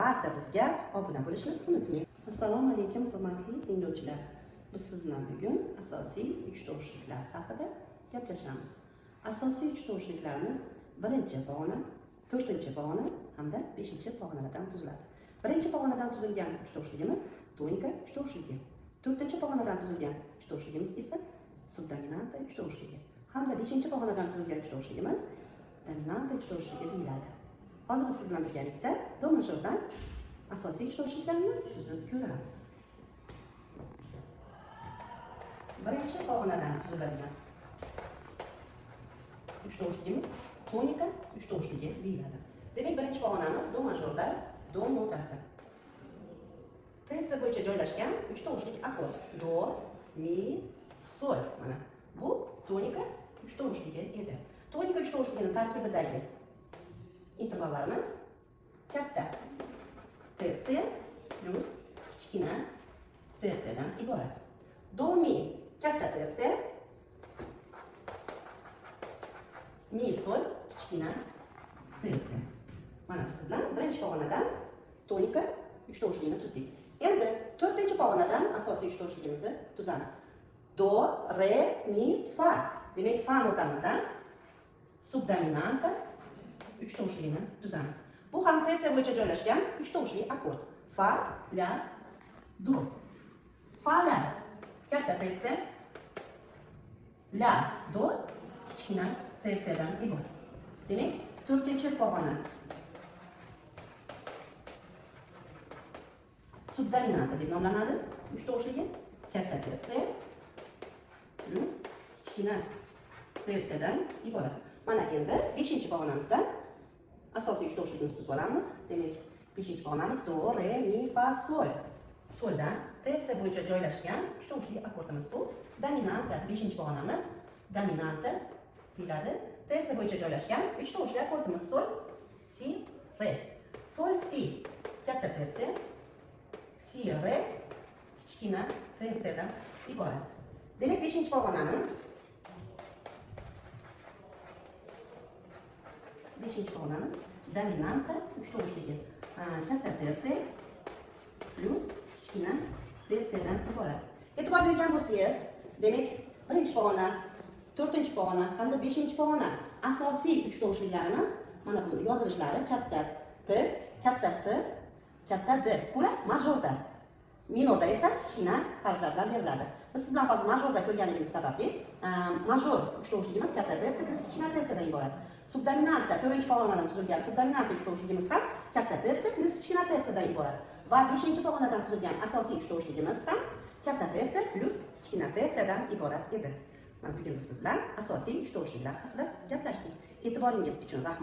Albatta bizga obuna bo'lishni unutmang. Assalomu alaykum hurmatli tinglovchilar. Biz siz bilan bugun asosiy uch tovushliklar haqida gaplashamiz. Asosiy uch tovushliklarimiz birinchi pog'ona, to'rtinchi pog'ona hamda beshinchi pog'onalardan tuziladi. Birinchi pog'onadan tuzilgan uch tovushligimiz tonika uch tovushligi. To'rtinchi pog'onadan tuzilgan uch tovushligimiz esa subdominanta uch tovushligi. Hamda beshinchi pog'onadan tuzilgan uch tovushligimiz dominanta uch tovushligi deyiladi. Hozir biz siz bilan birgalikda do majordan asosiy uch tovushliklarni tuzib ko'ramiz. Birinchi pog'onadan tuziladigan uch tovushligimiz tonika uch tovushligi deyiladi. Demak, birinchi pog'onamiz do majorda do notasi. Tensiya bo'yicha joylashgan uch tovushlik akkord. Do, mi, sol. Mana bu tonika uch tovushligi edi. Tonika uch tovushligining tarkibidagi intervallarimiz katta tersiya plus kichkina tersiyadan iborat. Do, mi katta tersiya, mi, sol kichkina tersiya. Mana biz bilan birinchi pog'onadan tonika uch tovushligini tuzdik. Endi to'rtinchi pog'onadan asosiy uch tovushligimizni tuzamiz. Do, re, mi, fa. Demak, fa notamizdan subdominanta uch tovushligini tuzamiz. Bu ham tersiya bo'yicha joylashgan uch tovushli akkord. Fa, la, do. Fa, la katta tersiya, la, do kichkina tersiyadan iborat. Demak, to'rtinchi pog'ona subdominanta deb nomlanadi. Uch tovushligi katta tersiya plus kichkina tersiyadan iborat. Mana endi beshinchi pog'onamizda asosiy uch tovushligimizni tuzib olamiz. Demak, beshinchi pog'onamiz do, re, mi, fa, sol. Soldan tersiya bo'yicha joylashgan uch tovushli akkordimiz bu. Dominanta beshinchi pog'onamiz dominanta deyiladi. Tersiya bo'yicha joylashgan uch tovushli akkordimiz sol, si, re. Sol, si katta tersiya, si, re kichkina tersiyadan iborat. Demak, beshinchi pog'onamiz dominanta uch tovushligi katta tersiya plus kichkina tersiyadan iborat. E'tibor bergan bo'lsangiz, demak, birinchi pog'ona, to'rtinchi pog'ona hamda beshinchi pog'ona asosiy uch tovushliklarimiz mana bu yozilishlari katta T, katta S, katta D. Bular majorda. Minorda esa kichkina harflar bilan beriladi. Biz siz bilan hozir majorda ko'rganligimiz sababli major uch tovushligimiz katta tersiya plus kichkina tersiyadan iborat. Subdominanta to'rtinchi pog'onadan tuzilgan subdominanta uch tovushligimiz ham katta tersiya plus kichkina tersiyadan iborat. Va beshinchi pog'onadan tuzilgan asosiy uch tovushligimiz ham katta tersiya plus kichkina tersiyadan iborat edi. Mana bugun biz siz bilan asosiy uch tovushliklar haqida gaplashdik. E'tiboringiz uchun rahmat.